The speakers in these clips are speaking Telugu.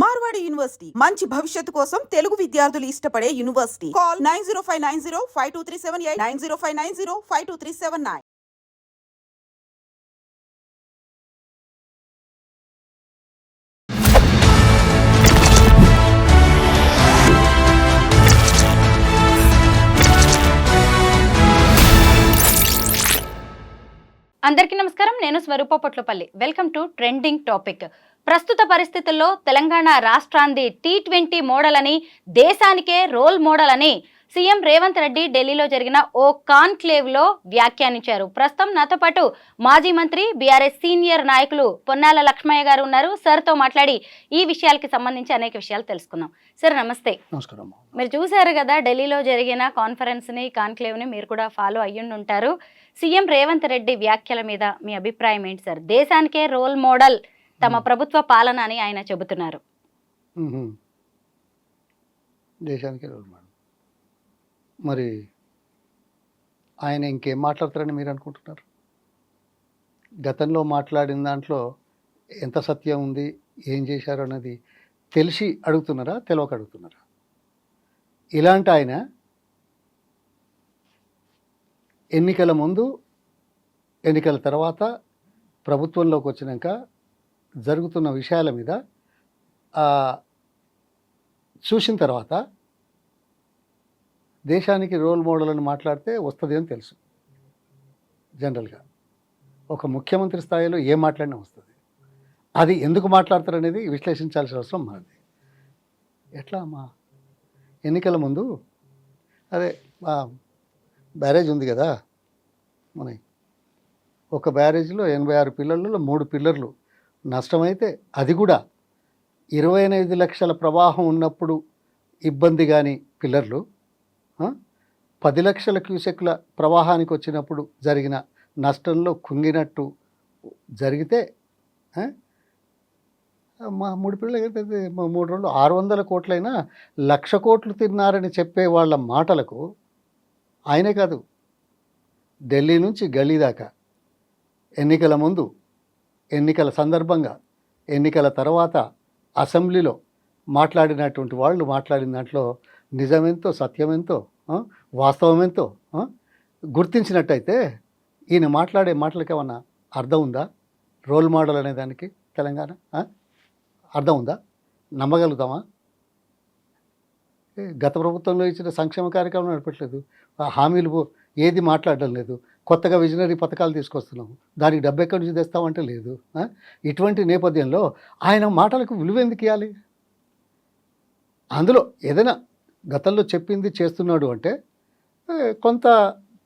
మార్వాడి యూనివర్సిటీ మంచి భవిష్యత్తు కోసం తెలుగు విద్యార్థులు ఇష్టపడే యూనివర్సిటీ. కాల్ 9059052378 9059052379. అందరికీ నమస్కారం. నేను స్వరూప పొట్లపల్లి. Welcome to trending topic. ప్రస్తుత పరిస్థితుల్లో తెలంగాణ రాష్ట్రాన్ని T20 మోడల్ అని, దేశానికే రోల్ మోడల్ అని సీఎం రేవంత్ రెడ్డి ఢిల్లీలో జరిగిన ఓ కాన్క్లేవ్లో వ్యాఖ్యానించారు. ప్రస్తుతం నాతో పాటు మాజీ మంత్రి, బీఆర్ఎస్ సీనియర్ నాయకులు పొన్నాల లక్ష్మయ్య గారు ఉన్నారు. సార్తో మాట్లాడి ఈ విషయాలకి సంబంధించి అనేక విషయాలు తెలుసుకుందాం. సార్ నమస్తే. నమస్కారం. మీరు చూశారు కదా ఢిల్లీలో జరిగిన కాన్ఫరెన్స్ని, కాన్క్లేవ్ని మీరు కూడా ఫాలో అయ్యుండి ఉంటారు. సీఎం రేవంత్ రెడ్డి వ్యాఖ్యల మీద మీ అభిప్రాయం ఏంటి సార్? దేశానికే రోల్ మోడల్ తమ ప్రభుత్వ పాలన అని ఆయన చెబుతున్నారు. దేశానికే రోల్ మోడల్. మరి ఆయన ఇంకేం మాట్లాడతారని మీరు అనుకుంటున్నారు? గతంలో మాట్లాడిన దాంట్లో ఎంత సత్యం ఉంది, ఏం చేశారు అన్నది తెలిసి అడుగుతున్నారా, తెలియక అడుగుతున్నారా? ఇలాంటి ఆయన ఎన్నికల ముందు, ఎన్నికల తర్వాత, ప్రభుత్వంలోకి వచ్చినాక జరుగుతున్న విషయాల మీద చూసిన తర్వాత దేశానికి రోల్ మోడల్ అని మాట్లాడితే వస్తుంది అని తెలుసు. జనరల్గా ఒక ముఖ్యమంత్రి స్థాయిలో ఏం మాట్లాడినా వస్తుంది. అది ఎందుకు మాట్లాడతారు అనేది విశ్లేషించాల్సిన అవసరం మనది. ఎట్లా అమ్మా, ఎన్నికల ముందు అదే బ్యారేజ్ ఉంది కదా మన, ఒక బ్యారేజ్లో 86 పిల్లర్లలో 3 పిల్లర్లు నష్టమైతే, అది కూడా 25 లక్షల ప్రవాహం ఉన్నప్పుడు ఇబ్బంది కానీ పిల్లర్లు, 10 లక్షల క్యూసెక్ల ప్రవాహానికి వచ్చినప్పుడు జరిగిన నష్టంలో కుంగినట్టు జరిగితే మా 3 పిల్లలు 3 రోజులు 600 కోట్లైనా 1,00,000 కోట్లు తిన్నారని చెప్పే వాళ్ళ మాటలకు ఆయనే కాదు, ఢిల్లీ నుంచి గల్లీ దాకా, ఎన్నికల ముందు, ఎన్నికల సందర్భంగా, ఎన్నికల తర్వాత అసెంబ్లీలో మాట్లాడినటువంటి వాళ్ళు మాట్లాడిన దాంట్లో నిజమెంతో, సత్యమెంతో, వాస్తవమెంతో గుర్తించినట్టయితే ఈయన మాట్లాడే మాటలకి ఏమన్నా అర్థం ఉందా? రోల్ మోడల్ అనే దానికి తెలంగాణ అర్థం ఉందా? నమ్మగలుగుతామా? గత ప్రభుత్వంలో ఇచ్చిన సంక్షేమ కార్యక్రమం నడపట్లేదు, హామీలు ఏది మాట్లాడడం లేదు, కొత్తగా విజనరీ పథకాలు తీసుకొస్తున్నాము, దానికి డబ్బు ఎక్కడి నుంచి తెస్తామంటే లేదు. ఇటువంటి నేపథ్యంలో ఆయన మాటలకు విలువ ఎందుకు ఇవ్వాలి? అందులో ఏదైనా గతంలో చెప్పింది చేస్తున్నాడు అంటే కొంత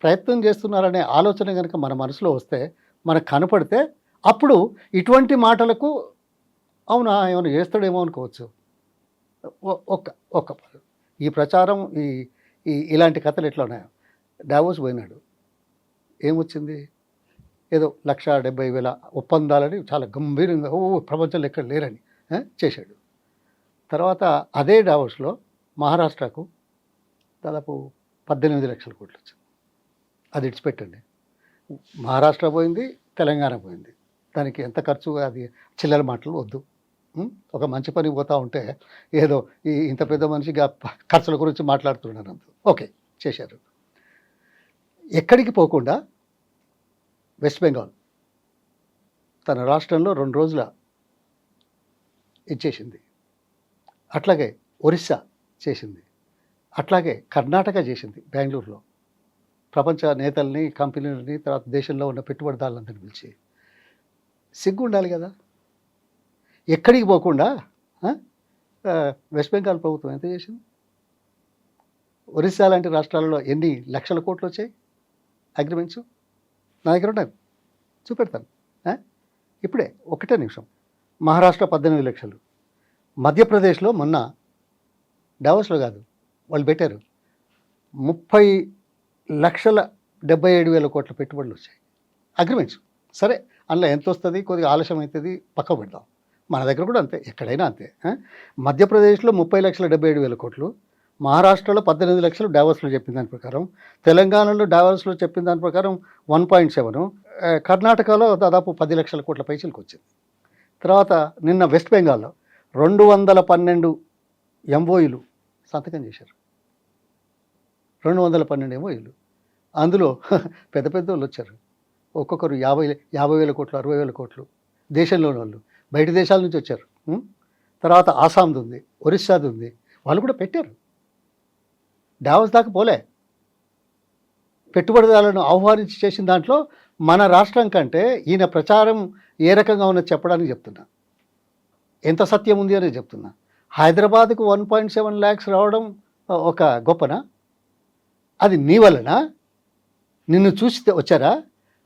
ప్రయత్నం చేస్తున్నారనే ఆలోచన కనుక మన మనసులో వస్తే, మనకు కనపడితే, అప్పుడు ఇటువంటి మాటలకు అవునా ఏమైనా చేస్తాడేమో అనుకోవచ్చు. ఒక్క ఈ ప్రచారం, ఇలాంటి కథలు ఎట్లా ఉన్నాయో, డావోస్ పోయినాడు, ఏమొచ్చింది? ఏదో 1,70,000 ఒప్పందాలని చాలా గంభీరంగా ప్రపంచంలో ఎక్కడ లేరని చేశాడు. తర్వాత అదే డావోస్లో మహారాష్ట్రకు దాదాపు 18 లక్షల కోట్లు వచ్చింది. అది ఇడిచిపెట్టండి, మహారాష్ట్ర పోయింది, తెలంగాణ పోయింది, దానికి ఎంత ఖర్చు, అది చిల్లర మాటలు వద్దు. ఒక మంచి పని పోతూ ఉంటే ఏదో ఇంత పెద్ద మనిషిగా ఖర్చుల గురించి మాట్లాడుతున్నారు అంత. ఓకే, చేశారు. ఎక్కడికి పోకుండా వెస్ట్ బెంగాల్ తన రాష్ట్రంలో 2 రోజుల ఇచ్చేసింది. అట్లాగే ఒరిస్సా చేసింది. అట్లాగే కర్ణాటక చేసింది. బెంగళూరులో ప్రపంచ నేతల్ని, కంపెనీలని, తర్వాత దేశంలో ఉన్న పెట్టుబడిదారులందరినీ పిలిచి. సిగ్గు ఉండాలి కదా. ఎక్కడికి పోకుండా వెస్ట్ బెంగాల్ ప్రభుత్వం ఎంత చేసింది? ఒరిస్సా లాంటి రాష్ట్రాలలో ఎన్ని లక్షల కోట్లు వచ్చాయి అగ్రిమెంట్స్? నా దగ్గర ఉన్నాయి, చూపెడతాను ఇప్పుడే, ఒకటే నిమిషం. మహారాష్ట్ర 18 లక్షలు, మధ్యప్రదేశ్లో మొన్న డావోస్లో కాదు వాళ్ళు పెట్టారు 30,77,000 కోట్ల పెట్టుబడులు వచ్చాయి అగ్రిమెంట్స్. సరే, అందులో ఎంత వస్తుంది, కొద్దిగా ఆలస్యం అవుతుంది, పక్క పెడదాం. మన దగ్గర కూడా అంతే, ఎక్కడైనా అంతే. మధ్యప్రదేశ్లో 30,77,000 కోట్లు, మహారాష్ట్రలో 18 లక్షలు డావోస్లో చెప్పిన దాని ప్రకారం, తెలంగాణలో డావోస్లో చెప్పిన దాని ప్రకారం 1.7, కర్ణాటకలో దాదాపు 10 లక్షల కోట్ల పైసలకు వచ్చింది. తర్వాత నిన్న వెస్ట్ బెంగాల్లో 212 ఎంఓయూలు సంతకం చేశారు. 212 ఎంఓయూలు. అందులో పెద్ద పెద్ద వాళ్ళు వచ్చారు. ఒక్కొక్కరు 50,000 కోట్లు, 60,000 కోట్లు. దేశంలోని వాళ్ళు, బయట దేశాల నుంచి వచ్చారు. తర్వాత ఆసాంది ఉంది, ఒరిస్సాది ఉంది, వాళ్ళు కూడా పెట్టారు. డావోస్ దాకా పోలే. పెట్టుబడిదారులను ఆహ్వానించి చేసిన దాంట్లో మన రాష్ట్రం కంటే ఈయన ప్రచారం ఏ రకంగా ఉన్నది చెప్పడానికి చెప్తున్నా. ఎంత సత్యం ఉంది అనేది చెప్తున్నా. హైదరాబాద్కు 1.7 lakhs రావడం ఒక గొప్పనా? అది నీ వలన? నిన్ను చూసి వచ్చారా?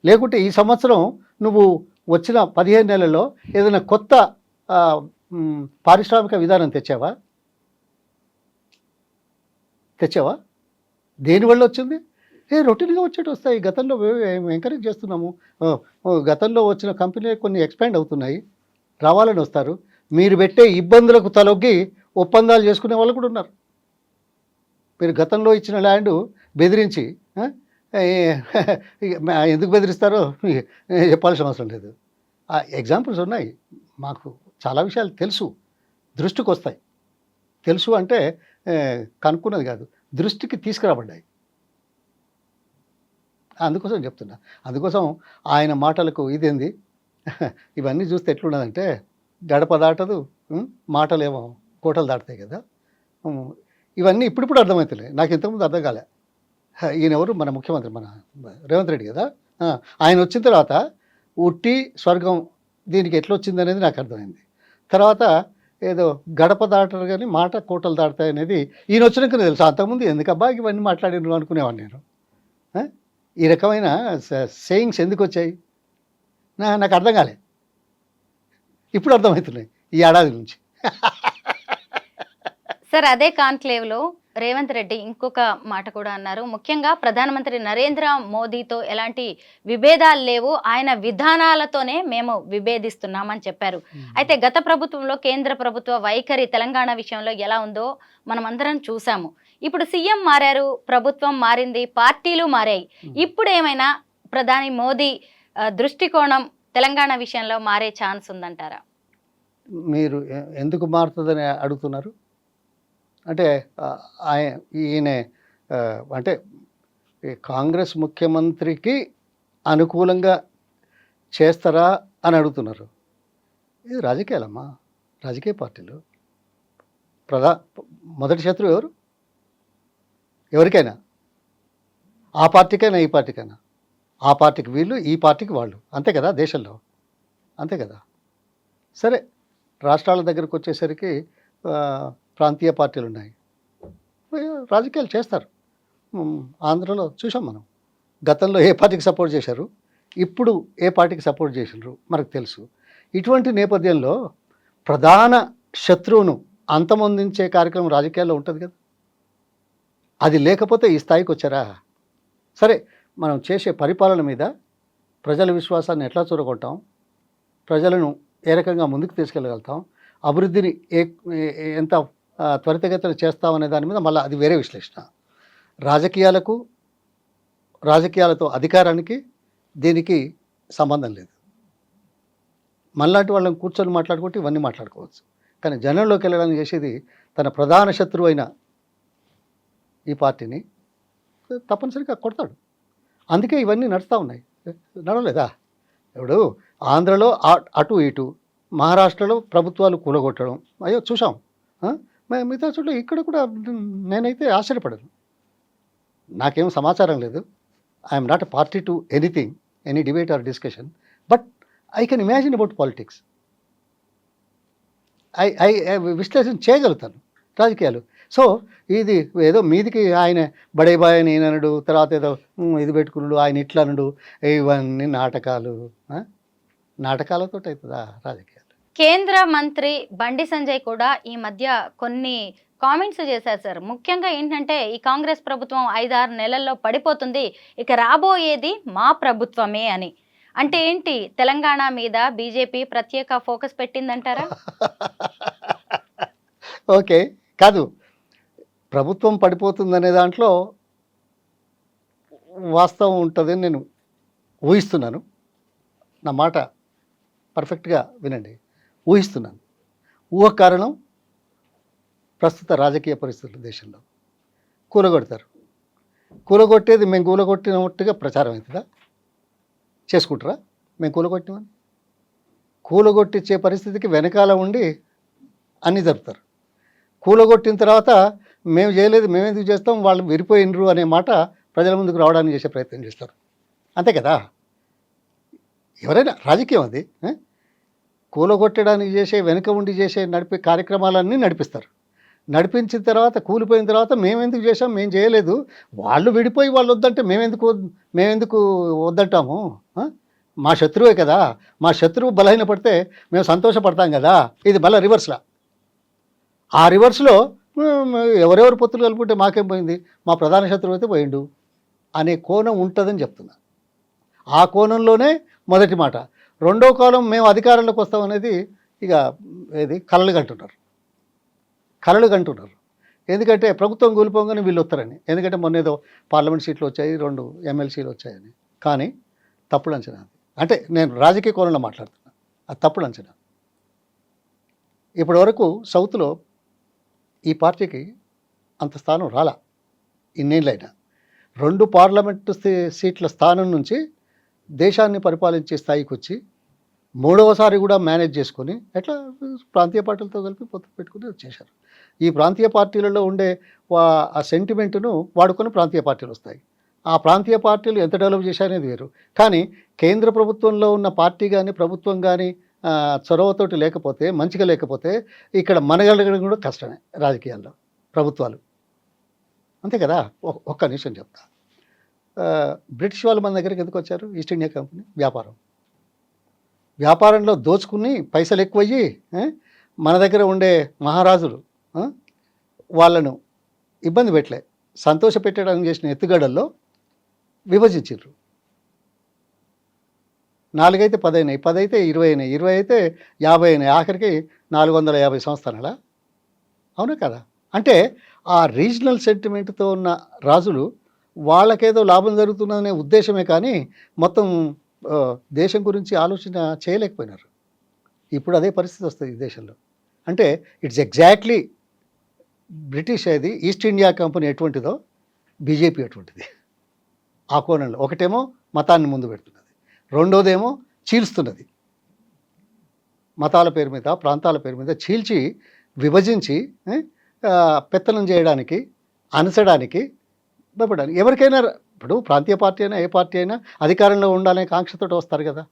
లేకుంటే ఈ సంవత్సరం నువ్వు వచ్చిన 15 నెలల్లో ఏదైనా కొత్త పారిశ్రామిక విధానం తెచ్చావా? దేనివల్ల వచ్చింది? రొటీన్గా వచ్చేటి వస్తాయి. గతంలో ఎంకరేజ్ చేస్తున్నాము. గతంలో వచ్చిన కంపెనీలు కొన్ని ఎక్స్పాండ్ అవుతున్నాయి, రావాలని వస్తారు. మీరు పెట్టే ఇబ్బందులకు తలొగ్గి ఒప్పందాలు చేసుకునే వాళ్ళు కూడా ఉన్నారు. మీరు గతంలో ఇచ్చిన ల్యాండ్ బెదిరించి ఎందుకు బెదిరిస్తారో చెప్పాల్సిన అవసరం లేదు. ఎగ్జాంపుల్స్ ఉన్నాయి. మాకు చాలా విషయాలు తెలుసు, దృష్టికి వస్తాయి. తెలుసు అంటే కనుక్కున్నది కాదు, దృష్టికి తీసుకురాబడ్డాయి. అందుకోసం చెప్తున్నా. అందుకోసం ఆయన మాటలకు ఇదేంది, ఇవన్నీ చూస్తే ఎట్లున్నదంటే గడప దాటదు, మాటలేమో కోటలు దాటుతాయి కదా. ఇవన్నీ ఇప్పుడిప్పుడు అర్థమవుతున్నాయి. నాకు ఇంతకుముందు అర్థం కాలే. ఈయన ఎవరు? మన ముఖ్యమంత్రి, మన రేవంత్ రెడ్డి కదా. ఆయన వచ్చిన తర్వాత ఉట్టి స్వర్గం దీనికి ఎట్లా వచ్చింది అనేది నాకు అర్థమైంది. తర్వాత ఏదో గడప దాటరు కానీ మాట కోటలు దాటుతాయి అనేది ఈయన వచ్చినాకనే తెలుసు. అంతకుముందు ఎందుకబ్బా ఇవన్నీ మాట్లాడినారు అనుకునేవాడిని నేను. ఈ రకమైన సేయింగ్స్ ఎందుకు వచ్చాయి నాకు అర్థం కాలే. ఇప్పుడు అర్థమవుతున్నాయి ఈ ఏడాది నుంచి. సార్, అదే కాన్క్లేవ్లో రేవంత్ రెడ్డి ఇంకొక మాట కూడా అన్నారు. ముఖ్యంగా ప్రధానమంత్రి నరేంద్ర మోదీతో ఎలాంటి విభేదాలు లేవు, ఆయన విధానాలతోనే మేము విభేదిస్తున్నామని చెప్పారు. అయితే గత ప్రభుత్వంలో కేంద్ర ప్రభుత్వ వైఖరి తెలంగాణ విషయంలో ఎలా ఉందో మనం అందరం చూసాము. ఇప్పుడు సీఎం మారారు, ప్రభుత్వం మారింది, పార్టీలు మారాయి. ఇప్పుడు ఏమైనా ప్రధాని మోదీ దృష్టికోణం తెలంగాణ విషయంలో మారే ఛాన్స్ ఉందంటారా? మీరు ఎందుకు మారుతుందని అడుగుతున్నారు? అంటే ఈయన అంటే కాంగ్రెస్ ముఖ్యమంత్రికి అనుకూలంగా చేస్తారా అని అడుగుతున్నారు. ఇది రాజకీయాలమ్మా, రాజకీయ పార్టీలు. మొదటి శత్రువు ఎవరు? ఎవరికైనా, ఆ పార్టీకైనా ఈ పార్టీకైనా. ఆ పార్టీకి వీళ్ళు, ఈ పార్టీకి వాళ్ళు, అంతే కదా దేశంలో, అంతే కదా. సరే, రాష్ట్రాల దగ్గరకు వచ్చేసరికి ప్రాంతీయ పార్టీలు ఉన్నాయి, రాజకీయాలు చేస్తారు. ఆంధ్రలో చూసాం మనం. గతంలో ఏ పార్టీకి సపోర్ట్ చేశారు, ఇప్పుడు ఏ పార్టీకి సపోర్ట్ చేసినారు మనకు తెలుసు. ఇటువంటి నేపథ్యంలో ప్రధాన శత్రువును అంతమొందించే కార్యక్రమం రాజకీయాల్లో ఉంటుంది కదా. అది లేకపోతే ఈ స్థాయికి వచ్చారా? సరే, మనం చేసే పరిపాలన మీద ప్రజల విశ్వాసాన్ని ఎట్లా చూరగొట్టాం, ప్రజలను ఏ రకంగా ముందుకు తీసుకెళ్ళగలుగుతాం, అభివృద్ధిని ఎంత త్వరితగతిన చేస్తామనే దాని మీద మళ్ళీ అది వేరే విశ్లేషణ. రాజకీయాలతో అధికారానికి దీనికి సంబంధం లేదు. మనలాంటి వాళ్ళని కూర్చొని మాట్లాడుకుంటే ఇవన్నీ మాట్లాడుకోవచ్చు. కానీ జనంలోకి వెళ్ళడానికి చేసేది తన ప్రధాన శత్రువు అయిన ఈ పార్టీని తప్పనిసరిగా కొడతాడు. అందుకే ఇవన్నీ నడుస్తూ ఉన్నాయి. నడవలేదా? ఇప్పుడు ఆంధ్రలో అటు ఇటు, మహారాష్ట్రలో ప్రభుత్వాలు కూలగొట్టడం అయ్యో చూసాం. మిగతా చోట్ల ఇక్కడ కూడా నేనైతే ఆశ్చర్యపడను. నాకేం సమాచారం లేదు. I'm not a party to anything, any debate or discussion, but I can imagine about politics. I విశ్లేషణ చేయగలుగుతాను రాజకీయాలు. సో ఇది ఏదో మీదికి ఆయన బడే బాయ్ అని అనడు, తర్వాత ఏదో ఇది పెట్టుకున్నాడు, ఆయన ఇట్లా అనడు, ఇవన్నీ నాటకాలతో అవుతుందా రాజకీయాలు? కేంద్ర మంత్రి బండి సంజయ్ కూడా ఈ మధ్య కొన్ని కామెంట్స్ చేశారు సార్. ముఖ్యంగా ఏంటంటే ఈ కాంగ్రెస్ ప్రభుత్వం 5-6 నెలల్లో పడిపోతుంది, ఇక రాబోయేది మా ప్రభుత్వమే అని. అంటే ఏంటి, తెలంగాణ మీద బీజేపీ ప్రత్యేక ఫోకస్ పెట్టిందంటారా? ఓకే, కాదు, ప్రభుత్వం పడిపోతుందనే దాంట్లో వాస్తవం ఉంటుందని నేను ఊహిస్తున్నాను. నా మాట పర్ఫెక్ట్గా వినండి. ఊహిస్తున్నాను. ఊహ కారణం ప్రస్తుత రాజకీయ పరిస్థితులు దేశంలో. కూలగొడతారు. కూలగొట్టేది మేము కూలగొట్టినట్టుగా ప్రచారం అవుతుందా? చేసుకుంటారా మేము కూలగొట్టినామని? కూలగొట్టించే పరిస్థితికి వెనకాల ఉండి అన్నీ జరుపుతారు. కూలగొట్టిన తర్వాత మేము చేయలేదు, మేము ఎందుకు చేస్తాం, వాళ్ళు విరిపోయినరు అనే మాట ప్రజల ముందుకు రావడానికి చేసే ప్రయత్నం చేస్తారు. అంతే కదా, ఎవరైనా రాజకీయం అది. కూలగొట్టడానికి చేసే, వెనుక ఉండి చేసే నడిపే కార్యక్రమాలన్నీ నడిపిస్తారు. నడిపించిన తర్వాత కూలిపోయిన తర్వాత మేమెందుకు చేసాం, మేము చేయలేదు, వాళ్ళు విడిపోయి వాళ్ళు వద్దంటే మేమెందుకు వద్దంటాము? మా శత్రువే కదా, మా శత్రువు బలహీనపడితే మేము సంతోషపడతాం కదా. ఇది మళ్ళీ రివర్స్లా. ఆ రివర్స్లో ఎవరెవరు పొత్తులు కలుపుకుంటే మాకేం పోయింది, మా ప్రధాన శత్రువు అయితే పోయిండు అనే కోణం ఉంటుందని చెప్తున్నా. ఆ కోణంలోనే మొదటి మాట. రెండో కోణం, మేము అధికారంలోకి వస్తామనేది ఇక ఏది కలలు కంటున్నారు. ఎందుకంటే ప్రభుత్వం కూలిపోగానే వీళ్ళు వస్తారని. ఎందుకంటే మొన్న ఏదో పార్లమెంట్ సీట్లు వచ్చాయి, 2 ఎమ్మెల్సీలు వచ్చాయని. కానీ తప్పుడు అంచనా. అంటే నేను రాజకీయ కోణంలో మాట్లాడుతున్నా, అది తప్పుడు అంచనా. ఇప్పటి వరకు సౌత్లో ఈ పార్టీకి అంత స్థానం రాలా. ఇన్నేళ్ళైనా 2 పార్లమెంటు సీట్ల స్థానం నుంచి దేశాన్ని పరిపాలించే స్థాయికి వచ్చి 3వసారి కూడా మేనేజ్ చేసుకొని ఎట్లా ప్రాంతీయ పార్టీలతో కలిపి పొత్తు పెట్టుకుని వచ్చేశారు. ఈ ప్రాంతీయ పార్టీలలో ఉండే ఆ సెంటిమెంటును వాడుకొని ప్రాంతీయ పార్టీలు వస్తాయి. ఆ ప్రాంతీయ పార్టీలు ఎంత డెవలప్ చేశారనేది వేరు. కానీ కేంద్ర ప్రభుత్వంలో ఉన్న పార్టీ కానీ ప్రభుత్వం కానీ చొరవతోటి లేకపోతే, మంచిగా లేకపోతే ఇక్కడ మనగలగడం కూడా కష్టమే రాజకీయాల్లో ప్రభుత్వాలు. అంతే కదా. ఒక్క నిమిషం చెప్తా. బ్రిటిష్ వాళ్ళు మన దగ్గరికి ఎందుకు వచ్చారు? ఈస్ట్ ఇండియా కంపెనీ వ్యాపారంలో దోచుకుని పైసలు ఎక్కువయ్యి మన దగ్గర ఉండే మహారాజులు వాళ్ళను ఇబ్బంది పెట్టలే, సంతోష పెట్టడానికి చేసిన ఎత్తుగడల్లో విభజించారు. 4 అయితే 10 అయినాయి, 10 అయితే 20 అయినాయి, 20 అయితే 50 అయినాయి, ఆఖరికి 450 సంస్థానాలా? అవునా కదా. అంటే ఆ రీజనల్ సెంటిమెంట్తో ఉన్నరాజులు వాళ్ళకేదో లాభం జరుగుతున్నదనే ఉద్దేశమే కానీ మొత్తం దేశం గురించి ఆలోచన చేయలేకపోయినారు. ఇప్పుడు అదే పరిస్థితి వస్తుంది ఈ దేశంలో. అంటే ఇట్స్ ఎగ్జాక్ట్లీ బ్రిటిష్ అది ఈస్ట్ ఇండియా కంపెనీ ఎటువంటిదో బీజేపీ అటువంటిది. ఆ కోణంలో ఒకటేమో మతాన్ని ముందు పెడుతున్నది, రెండోదేమో చీల్స్తున్నది. మతాల పేరు మీద, ప్రాంతాల పేరు మీద చీల్చి విభజించి పెత్తనం చేయడానికి, అనసడానికి, భయపడడానికి. ఎవరికైనా ఇప్పుడు ప్రాంతీయ పార్టీ అయినా ఏ పార్టీ అయినా అధికారంలో ఉండాలనే కాంక్షతో వస్తారు కదా.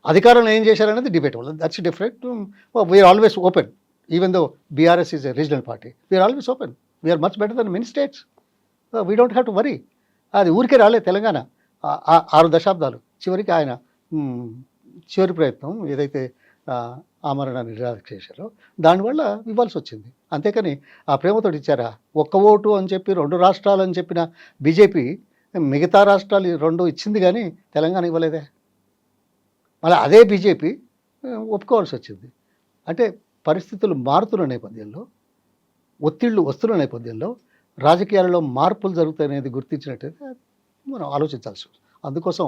అధికారంలో ఏం చేశారనేది debatable, that's different. We're always open. Even though BRS is a regional party, we're always open. We're much better than many states. We don't have to worry. అది ఊరికే రాలేదు తెలంగాణ. 6 దశాబ్దాలు చివరికి ఆయన చివరి ప్రయత్నం ఏదైతే ఆమరణాన్ని నిరాకరణ చేశారో దానివల్ల ఇవ్వాల్సి వచ్చింది. అంతేకాని ఆ ప్రేమతో ఇచ్చారా? 1 ఓటు అని చెప్పి 2 రాష్ట్రాలు అని చెప్పిన బీజేపీ మిగతా రాష్ట్రాలు 2 ఇచ్చింది కానీ తెలంగాణ ఇవ్వలేదే. మళ్ళీ అదే బీజేపీ ఒప్పుకోవాల్సి వచ్చింది. అంటే పరిస్థితులు మారుతున్న నేపథ్యంలో, ఒత్తిళ్లు వస్తున్న నేపథ్యంలో రాజకీయాలలో మార్పులు జరుగుతాయనేది గుర్తించినట్టయితే మనం ఆలోచించాల్సి ఉంది. అందుకోసం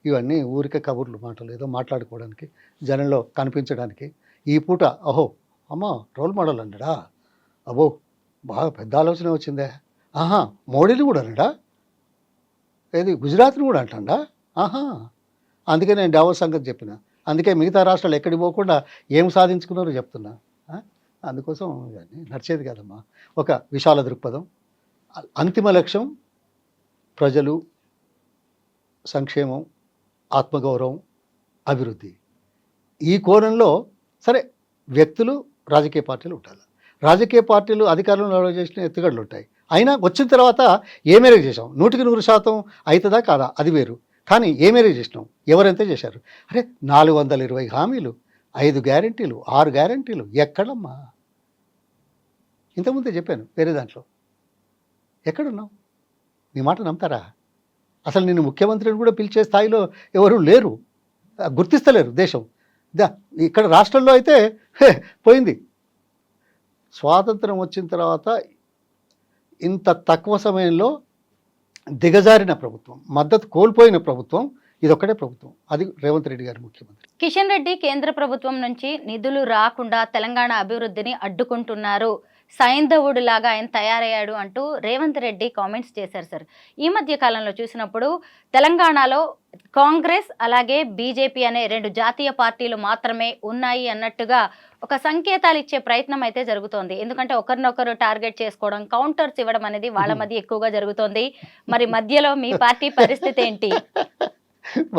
ఇవన్నీ ఊరికే కబుర్లు, మాటలు ఏదో మాట్లాడుకోవడానికి, జనంలో కనిపించడానికి. ఈ పూట అహో అమ్మ రోల్ మోడల్ అన్నాడా, అబ్బో బాగా పెద్ద ఆలోచన వచ్చిందే, ఆహా మోడీని కూడా అన్నాడా, ఏది గుజరాత్ని కూడా అంటాడా, ఆహా. అందుకే నేను డావోస్ సంగతి చెప్పిన, అందుకే మిగతా రాష్ట్రాలు ఎక్కడికి పోకుండా ఏం సాధించుకున్నారో చెప్తున్నా. అందుకోసం ఇవన్నీ నడిచేది కాదమ్మా. ఒక విశాల దృక్పథం, అంతిమ లక్ష్యం ప్రజలు, సంక్షేమం, ఆత్మగౌరవం, అభివృద్ధి. ఈ కోణంలో సరే వ్యక్తులు, రాజకీయ పార్టీలు ఉండాలి. రాజకీయ పార్టీలు అధికారంలో చేసిన ఎత్తుగడలు ఉంటాయి. అయినా వచ్చిన తర్వాత ఏ మేరకు చేసాం, 100% అవుతుందా కాదా అది వేరు. కానీ ఏ మేరకు చేసినాం, ఎవరైతే చేశారు. అరే 420 హామీలు, 5 గ్యారంటీలు, 6 గ్యారంటీలు ఎక్కడమ్మా? ఇంతకుముందే చెప్పాను వేరే దాంట్లో. ఎక్కడున్నావు? నీ మాట నమ్ముతారా? అసలు నిన్ను ముఖ్యమంత్రిని కూడా పిలిచే స్థాయిలో ఎవరు లేరు, గుర్తిస్తలేరు దేశం. ఇక్కడ రాష్ట్రంలో అయితే పోయింది. స్వాతంత్రం వచ్చిన తర్వాత ఇంత తక్కువ సమయంలో దిగజారిన ప్రభుత్వం, మద్దతు కోల్పోయిన ప్రభుత్వం ఇదొక్కటే ప్రభుత్వం, అది రేవంత్ రెడ్డి గారు ముఖ్యమంత్రి. కిషన్ రెడ్డి కేంద్ర ప్రభుత్వం నుంచి నిధులు రాకుండా తెలంగాణ అభివృద్ధిని అడ్డుకుంటున్నారు, సైంధవుడు లాగా ఆయన తయారయ్యాడు అంటూ రేవంత్ రెడ్డి కామెంట్స్ చేశారు సార్. ఈ మధ్య కాలంలో చూసినప్పుడు తెలంగాణలో కాంగ్రెస్ అలాగే బీజేపీ అనే రెండు జాతీయ పార్టీలు మాత్రమే ఉన్నాయి అన్నట్టుగా ఒక సంకేతాలు ఇచ్చే ప్రయత్నం అయితే జరుగుతోంది. ఎందుకంటే ఒకరినొకరు టార్గెట్ చేసుకోవడం, కౌంటర్స్ ఇవ్వడం అనేది వాళ్ళ మధ్య ఎక్కువగా జరుగుతోంది. మరి మధ్యలో మీ పార్టీ పరిస్థితి ఏంటి?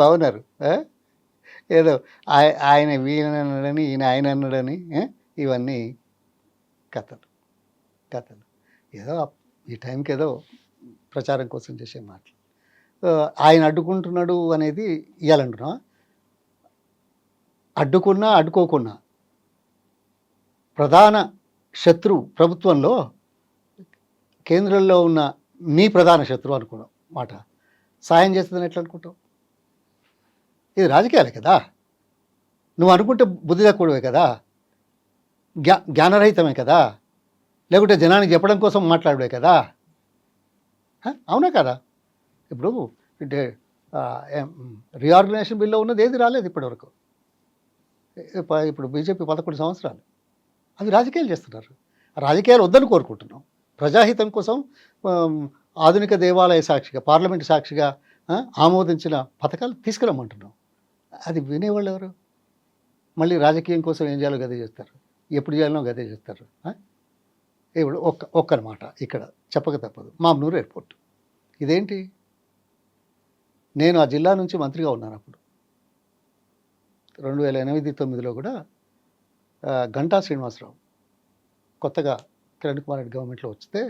బాగున్నారు. ఏదో ఆయన వీయన అన్నాడని, ఈయన ఆయన అన్నాడని, ఇవన్నీ కథలు. ఏదో ఈ టైంకి ఏదో ప్రచారం కోసం చేసే మాటలు. ఆయన అడ్డుకుంటున్నాడు అనేది ఇవ్వాలంటున్నా, అడ్డుకున్నా అడ్డుకోకున్నా ప్రధాన శత్రువు ప్రభుత్వంలో కేంద్రంలో ఉన్న నీ ప్రధాన శత్రువు అనుకున్నాం మాట సాయం చేస్తుందని ఎట్లా అనుకుంటావు? ఇది రాజకీయాలే కదా. నువ్వు అనుకుంటే బుద్ధి తక్కువే కదా, జ్ఞానరహితమే కదా, లేకుంటే జనానికి చెప్పడం కోసం మాట్లాడే కదా. అవునా కదా? ఇప్పుడు రీఆర్గనైజేషన్ బిల్లో ఉన్నది ఏది రాలేదు ఇప్పటివరకు. ఇప్పుడు బీజేపీ 11 సంవత్సరాలు అవి రాజకీయాలు చేస్తున్నారు. రాజకీయాలు వద్దని కోరుకుంటున్నాం. ప్రజాహితం కోసం ఆధునిక దేవాలయ సాక్షిగా, పార్లమెంటు సాక్షిగా ఆమోదించిన పథకాలు తీసుకురమ్మంటున్నాం. అది వినేవాళ్ళు ఎవరు? మళ్ళీ రాజకీయం కోసం ఏం చేయాలో గదే చేస్తారు, ఎప్పుడు చేయాలో గదే చేస్తారు. ఇప్పుడు ఒక్కనమాట ఇక్కడ చెప్పక తప్పదు. మామ్నూరు ఎయిర్పోర్ట్ ఇదేంటి? నేను ఆ జిల్లా నుంచి మంత్రిగా ఉన్నాను అప్పుడు 2008-9లో కూడా. గంటా శ్రీనివాసరావు కొత్తగా కిరణ్ కుమార్ రెడ్డి గవర్నమెంట్లో వస్తే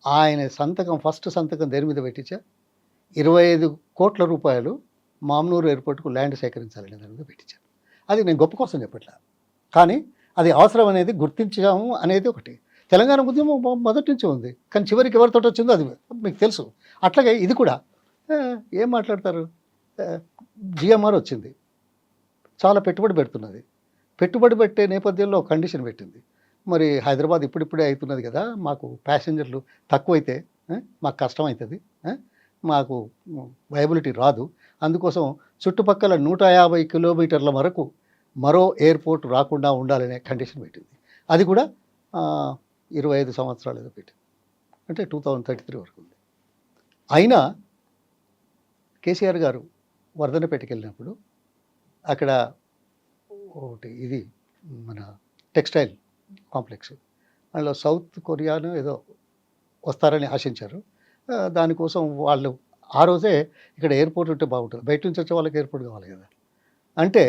ఆయన సంతకం, ఫస్ట్ సంతకం దేని మీద పెట్టించా, 25 కోట్ల రూపాయలు మామ్నూరు ఎయిర్పోర్ట్కు ల్యాండ్ సేకరించాలనే దాని మీద పెట్టించాను. అది నేను గొప్ప కోసం చెప్పట్లా, కానీ అది అవసరం అనేది గుర్తించాము అనేది ఒకటి. తెలంగాణ ఉద్యమం మొదటి నుంచి ఉంది, కానీ చివరికి ఎవరితో వచ్చిందో అది మీకు తెలుసు. అట్లాగే ఇది కూడా ఏం మాట్లాడతారు? జిఎంఆర్ వచ్చింది, చాలా పెట్టుబడి పెడుతున్నది. పెట్టుబడి పెట్టే నేపథ్యంలో కండిషన్ పెట్టింది. మరి హైదరాబాద్ ఇప్పుడిప్పుడే అవుతున్నది కదా, మాకు ప్యాసింజర్లు తక్కువైతే మాకు కష్టం అవుతుంది, మాకు వైబిలిటీ రాదు, అందుకోసం చుట్టుపక్కల 150 కిలోమీటర్ల వరకు మరో ఎయిర్పోర్ట్ రాకుండా ఉండాలనే కండిషన్ పెట్టింది. అది కూడా 25 సంవత్సరాలు ఏదో పెట్టింది, అంటే 2033 వరకు ఉంది. అయినా కేసీఆర్ గారు వర్ధనపేటకి వెళ్ళినప్పుడు అక్కడ ఒకటి ఇది మన టెక్స్టైల్ కాంప్లెక్స్, అందులో సౌత్ కొరియాను ఏదో వస్తారని ఆశించారు. దానికోసం వాళ్ళు ఆ రోజే ఇక్కడ ఎయిర్పోర్ట్ ఉంటే బాగుంటుంది, బయట నుంచి వచ్చే వాళ్ళకి ఎయిర్పోర్ట్ కావాలి కదా. అంటే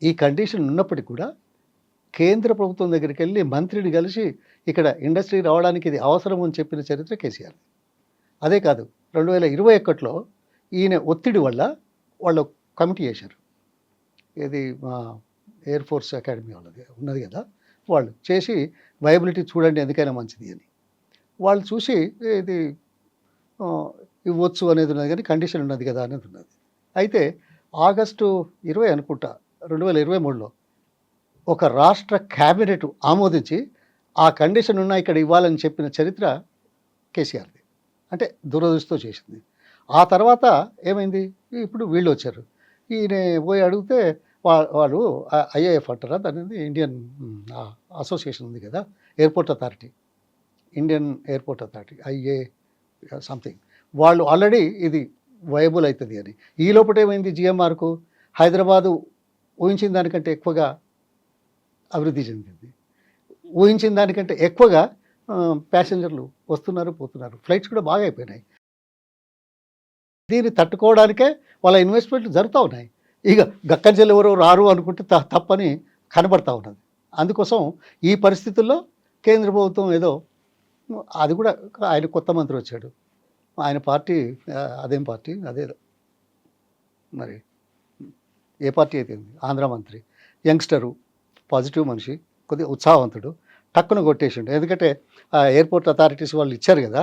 ఈ కండిషన్ ఉన్నప్పటికీ కూడా కేంద్ర ప్రభుత్వం దగ్గరికి వెళ్ళి మంత్రిని కలిసి ఇక్కడ ఇండస్ట్రీ రావడానికి ఇది అవసరం అని చెప్పిన చరిత్ర కేసీఆర్. అదే కాదు, 2021లో ఈయన ఒత్తిడి వల్ల వాళ్ళు కమిటీ చేశారు. ఇది మా ఎయిర్ ఫోర్స్ అకాడమీ వాళ్ళది ఉన్నది కదా, వాళ్ళు చేసి వైబిలిటీ చూడండి ఎందుకైనా మంచిది అని వాళ్ళు చూసి ఇది ఇవ్వచ్చు అనేది ఉన్నది, కానీ కండిషన్ ఉన్నది కదా అనేది ఉన్నది. అయితే ఆగస్టు 20 అనుకుంటా 2023లో ఒక రాష్ట్ర క్యాబినెట్ ఆమోదించి ఆ కండిషన్ ఉన్నా ఇక్కడ ఇవ్వాలని చెప్పిన చరిత్ర కేసీఆర్ది. అంటే దురదృష్టితో చేసింది. ఆ తర్వాత ఏమైంది, ఇప్పుడు వీళ్ళు వచ్చారు. ఈయన పోయి అడిగితే వాళ్ళు ఐఏఎఫ్ అంటారా దాని, ఇండియన్ అసోసియేషన్ ఉంది కదా, airport authority, Indian airport authority, IA something, వాళ్ళు ఆల్రెడీ ఇది వైబుల్ అవుతుంది అని. ఈ లోపల ఏమైంది, జిఎంఆర్కు హైదరాబాదు ఊహించిన దానికంటే ఎక్కువగా అభివృద్ధి చెందింది, ఊహించిన దానికంటే ఎక్కువగా ప్యాసింజర్లు వస్తున్నారు పోతున్నారు, ఫ్లైట్స్ కూడా బాగా అయిపోయినాయి. దీన్ని తట్టుకోవడానికే వాళ్ళ ఇన్వెస్ట్మెంట్లు జరుగుతూ ఉన్నాయి. ఇక గక్కజలు ఎవరో రారు అనుకుంటే తప్పని కనబడతా ఉన్నది. అందుకోసం ఈ పరిస్థితుల్లో కేంద్ర ప్రభుత్వం ఏదో, అది కూడా ఆయన కొత్త మంత్రి వచ్చాడు, ఆయన పార్టీ అదేం పార్టీ అదేదో మరి ఏ పార్టీ అయితే ఆంధ్ర మంత్రి, యంగ్స్టరు, పాజిటివ్ మనిషి, కొద్దిగా ఉత్సాహవంతుడు, టక్కున కొట్టేసిండు. ఎందుకంటే ఎయిర్పోర్ట్ అథారిటీస్ వాళ్ళు ఇచ్చారు కదా,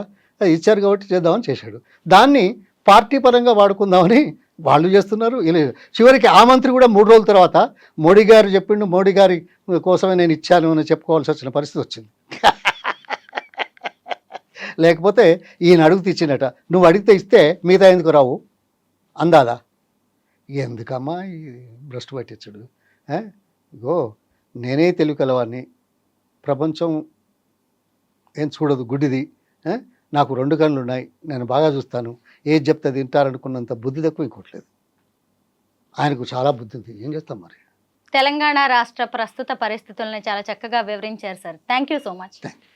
ఇచ్చారు కాబట్టి చేద్దామని చేశాడు. దాన్ని పార్టీ పరంగా వాడుకుందామని వాళ్ళు చేస్తున్నారు. చివరికి ఆ మంత్రి కూడా 3 రోజుల తర్వాత మోడీ గారు చెప్పిండు, మోడీ గారి కోసమే నేను ఇచ్చాను అని చెప్పుకోవాల్సి వచ్చిన పరిస్థితి వచ్చింది. లేకపోతే ఈయన అడుగుతూ ఇచ్చినట, నువ్వు అడిగితే ఇస్తే మిగతా ఎందుకు రావు అందాదా, ఎందుకమ్మా ఈ భ్రష్టు పట్టించుడు? ఆ? ఇగో నేనే తెలివి కలవాడిని, ప్రపంచం ఏం చూడదు, గుడ్డిది. ఆ? నాకు 2 కళ్ళు ఉన్నాయి, నేను బాగా చూస్తాను, ఏది చెప్తే తింటారనుకున్నంత బుద్ధి తక్కువ ఇంకోట్లేదు. ఆయనకు చాలా బుద్ధి ఉంది, ఏం చేస్తాం మరి. తెలంగాణ రాష్ట్ర ప్రస్తుత పరిస్థితులను చాలా చక్కగా వివరించారు sir. Thank you so much. Thank you.